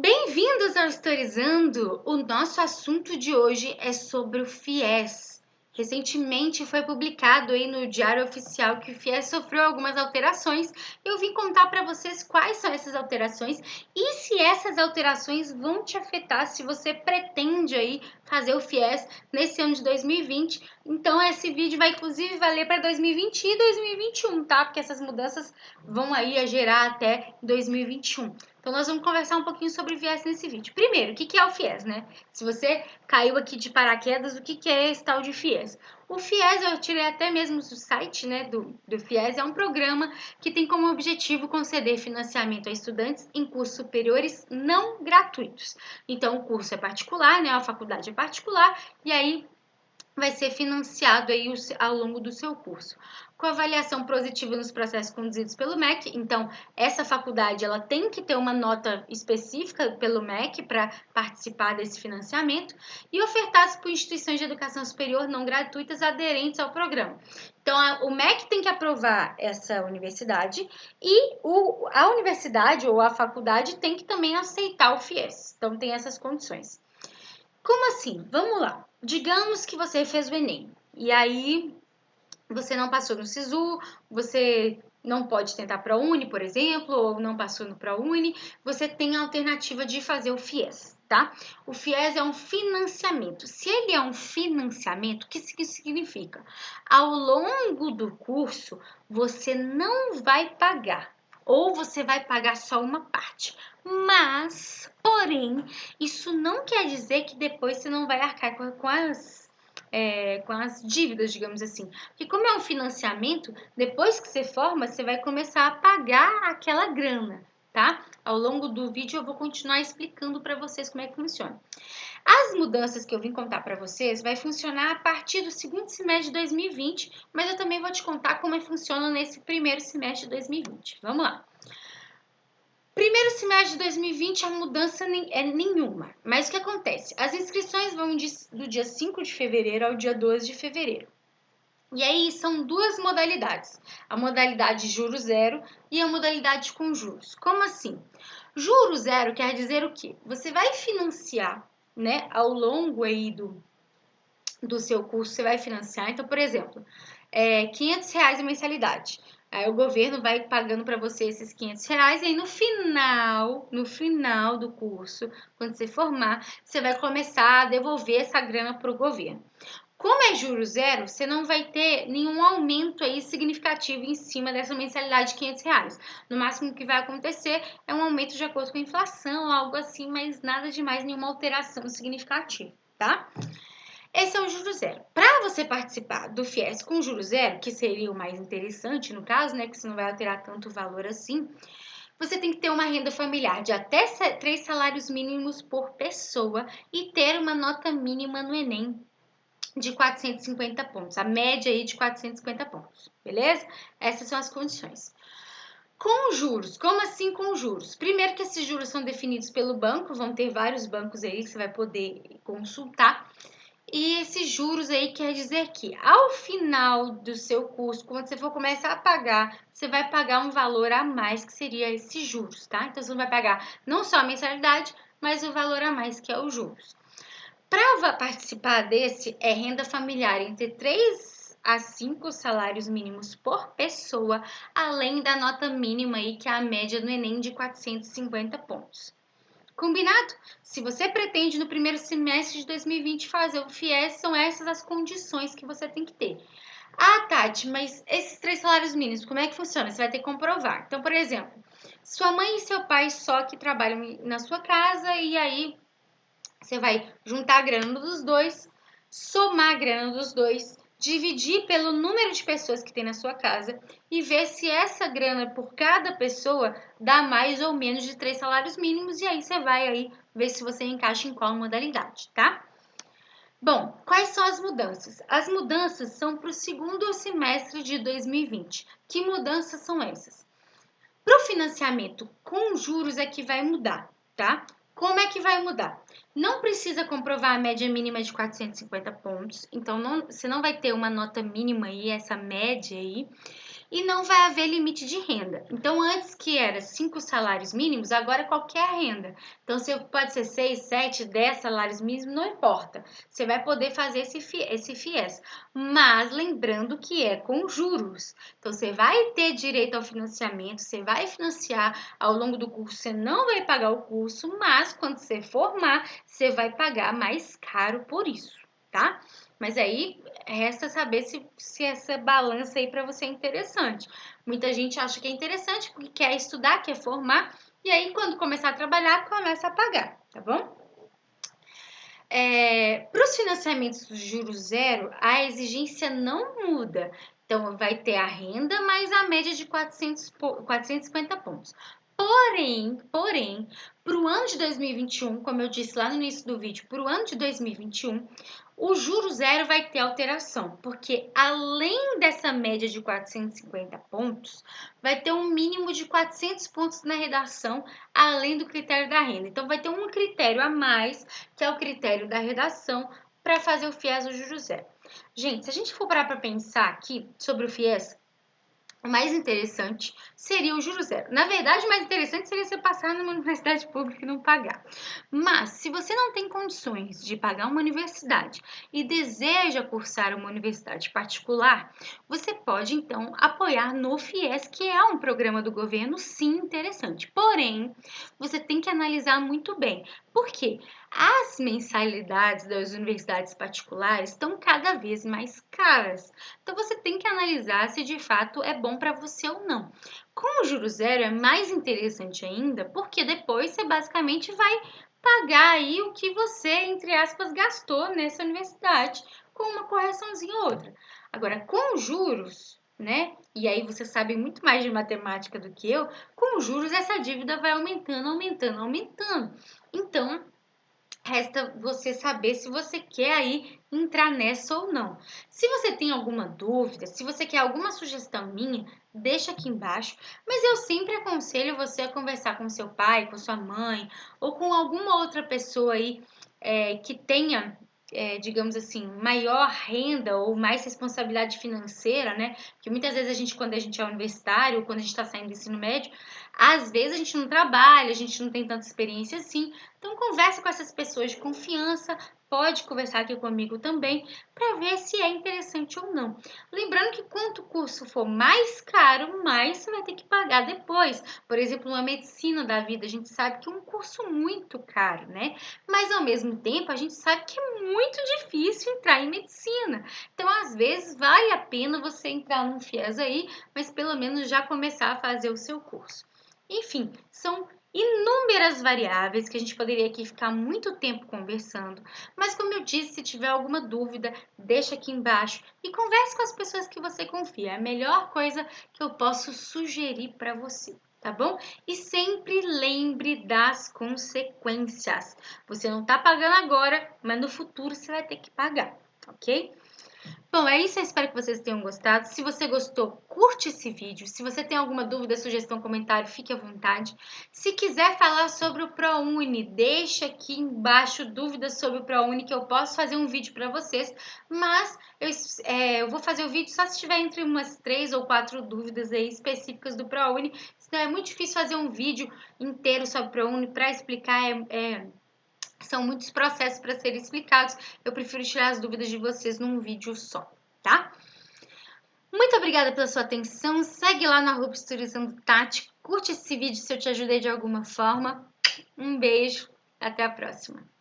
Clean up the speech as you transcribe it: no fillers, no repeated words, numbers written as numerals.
Bem-vindos ao Historizando! O nosso assunto de hoje é sobre o FIES. Recentemente foi publicado aí no Diário Oficial que o FIES sofreu algumas alterações. Eu vim contar para vocês quais são essas alterações e se essas alterações vão te afetar se você pretende aí fazer o FIES nesse ano de 2020. Então esse vídeo vai inclusive valer para 2020 e 2021, tá? Porque essas mudanças vão aí a gerar até 2021. Então, nós vamos conversar um pouquinho sobre FIES nesse vídeo. Primeiro, o que é o FIES, né? Se você caiu aqui de paraquedas, o que é esse tal de FIES? O FIES, eu tirei até mesmo do site, né, do FIES, é um programa que tem como objetivo conceder financiamento a estudantes em cursos superiores não gratuitos. Então, o curso é particular, né, a faculdade é particular, e aí vai ser financiado aí ao longo do seu curso. Com avaliação positiva nos processos conduzidos pelo MEC, então essa faculdade ela tem que ter uma nota específica pelo MEC para participar desse financiamento e ofertados por instituições de educação superior não gratuitas aderentes ao programa. Então o MEC tem que aprovar essa universidade e a universidade ou a faculdade tem que também aceitar o FIES. Então tem essas condições. Como assim? Vamos lá. Digamos que você fez o Enem e aí você não passou no SISU, você não pode tentar ProUni, por exemplo, ou não passou no ProUni, você tem a alternativa de fazer o FIES, tá? O FIES é um financiamento. Se ele é um financiamento, o que isso significa? Ao longo do curso, você não vai pagar, ou você vai pagar só uma parte. Mas, porém, isso não quer dizer que depois você não vai arcar com as dívidas, digamos assim. Porque como é um financiamento, depois que você forma, você vai começar a pagar aquela grana, tá? Ao longo do vídeo eu vou continuar explicando para vocês como é que funciona. As mudanças que eu vim contar para vocês vai funcionar a partir do segundo semestre de 2020, mas eu também vou te contar como funciona nesse primeiro semestre de 2020. Vamos lá. Primeiro semestre de 2020 a mudança é nenhuma, mas o que acontece? As inscrições vão do dia 5 de fevereiro ao dia 12 de fevereiro. E aí são duas modalidades, a modalidade juro zero e a modalidade com juros. Como assim? Juro zero quer dizer o quê? Você vai financiar, né, ao longo aí do seu curso, você vai financiar. Então, por exemplo, R$ 500 a mensalidade. Aí o governo vai pagando para você esses R$ 500 e aí no final do curso, quando você formar, você vai começar a devolver essa grana para o governo. Como é juro zero, você não vai ter nenhum aumento aí significativo em cima dessa mensalidade de R$ 500. No máximo que vai acontecer é um aumento de acordo com a inflação, algo assim, mas nada demais, nenhuma alteração significativa, tá? Esse é o juro zero. Para você participar do FIES com juro zero, que seria o mais interessante no caso, né, que você não vai alterar tanto o valor assim, você tem que ter uma renda familiar de até 3 salários mínimos por pessoa e ter uma nota mínima no Enem de 450 pontos, a média aí de 450 pontos, beleza? Essas são as condições. Com juros, como assim com juros? Primeiro que esses juros são definidos pelo banco, vão ter vários bancos aí que você vai poder consultar. E esses juros aí quer dizer que ao final do seu curso, quando você for começar a pagar, você vai pagar um valor a mais que seria esses juros, tá? Então você não vai pagar não só a mensalidade, mas o valor a mais que é os juros. Para participar desse, é renda familiar entre 3 a 5 salários mínimos por pessoa, além da nota mínima aí, que é a média do Enem de 450 pontos. Combinado? Se você pretende no primeiro semestre de 2020 fazer o FIES, são essas as condições que você tem que ter. Ah, Tati, mas esses 3 salários mínimos, como é que funciona? Você vai ter que comprovar. Então, por exemplo, sua mãe e seu pai só que trabalham na sua casa e aí você vai juntar a grana dos dois, somar a grana dos dois, dividir pelo número de pessoas que tem na sua casa e ver se essa grana por cada pessoa dá mais ou menos de 3 salários mínimos e aí você vai aí ver se você encaixa em qual modalidade, tá? Bom, quais são as mudanças? As mudanças são para o segundo semestre de 2020. Que mudanças são essas? Para o financiamento com juros é que vai mudar, tá? Como é que vai mudar? Não precisa comprovar a média mínima de 450 pontos, então você não vai ter uma nota mínima aí, essa média aí. e não vai haver limite de renda. Então, antes que era 5 salários mínimos, agora é qualquer renda. Então, pode ser 6, 7, 10 salários mínimos, não importa. Você vai poder fazer esse FIES. Mas lembrando que é com juros. Então, você vai ter direito ao financiamento, você vai financiar ao longo do curso, você não vai pagar o curso, mas quando você formar, você vai pagar mais caro por isso, tá? Mas aí resta saber se essa balança aí para você é interessante. Muita gente acha que é interessante porque quer estudar, quer formar, e aí quando começar a trabalhar, começa a pagar, tá bom? Para os financiamentos do juros zero, a exigência não muda. Então, vai ter a renda mais a média de 450 pontos. Porém, para o ano de 2021, como eu disse lá no início do vídeo, para o ano de 2021, o juro zero vai ter alteração, porque além dessa média de 450 pontos, vai ter um mínimo de 400 pontos na redação, além do critério da renda. Então, vai ter um critério a mais, que é o critério da redação, para fazer o FIES do juro zero. Gente, se a gente for parar para pensar aqui sobre o FIES, o mais interessante seria o juro zero. Na verdade, o mais interessante seria você passar numa universidade pública e não pagar. Mas, se você não tem condições de pagar uma universidade e deseja cursar uma universidade particular, você pode, então, apoiar no FIES, que é um programa do governo, sim, interessante. Porém, você tem que analisar muito bem. Por quê? As mensalidades das universidades particulares estão cada vez mais caras. Então, você tem que analisar se de fato é bom para você ou não. Com o juro zero é mais interessante ainda, porque depois você basicamente vai pagar aí o que você, entre aspas, gastou nessa universidade, com uma correçãozinha ou outra. Agora, com juros, né? E aí você sabe muito mais de matemática do que eu, com juros essa dívida vai aumentando, aumentando, aumentando. Então, resta você saber se você quer aí entrar nessa ou não. Se você tem alguma dúvida, se você quer alguma sugestão minha, deixa aqui embaixo. Mas eu sempre aconselho você a conversar com seu pai, com sua mãe ou com alguma outra pessoa aí que tenha, digamos assim, maior renda ou mais responsabilidade financeira, né? Porque muitas vezes quando a gente é universitário ou quando a gente está saindo do ensino médio, às vezes a gente não trabalha, a gente não tem tanta experiência assim. Então, converse com essas pessoas de confiança, pode conversar aqui comigo também, para ver se é interessante ou não. Lembrando que quanto o curso for mais caro, mais você vai ter que pagar depois. Por exemplo, uma medicina da vida, a gente sabe que é um curso muito caro, né? Mas, ao mesmo tempo, a gente sabe que é muito difícil entrar em medicina. Então, às vezes, vale a pena você entrar num FIES aí, mas pelo menos já começar a fazer o seu curso. Enfim, são inúmeras variáveis que a gente poderia aqui ficar muito tempo conversando, mas como eu disse, se tiver alguma dúvida, deixa aqui embaixo e converse com as pessoas que você confia. É a melhor coisa que eu posso sugerir para você, tá bom? E sempre lembre das consequências. Você não está pagando agora, mas no futuro você vai ter que pagar, ok? Bom, é isso. Eu espero que vocês tenham gostado. Se você gostou, curte esse vídeo. Se você tem alguma dúvida, sugestão, comentário, fique à vontade. Se quiser falar sobre o ProUni, deixa aqui embaixo dúvidas sobre o ProUni, que eu posso fazer um vídeo para vocês. Mas eu vou fazer o vídeo só se tiver entre umas 3 ou 4 dúvidas aí específicas do ProUni. Senão é muito difícil fazer um vídeo inteiro sobre o ProUni para explicar. São muitos processos para serem explicados. Eu prefiro tirar as dúvidas de vocês num vídeo só, tá? Muito obrigada pela sua atenção. Segue lá na Rupturizando Tati. Curte esse vídeo se eu te ajudei de alguma forma. Um beijo. Até a próxima.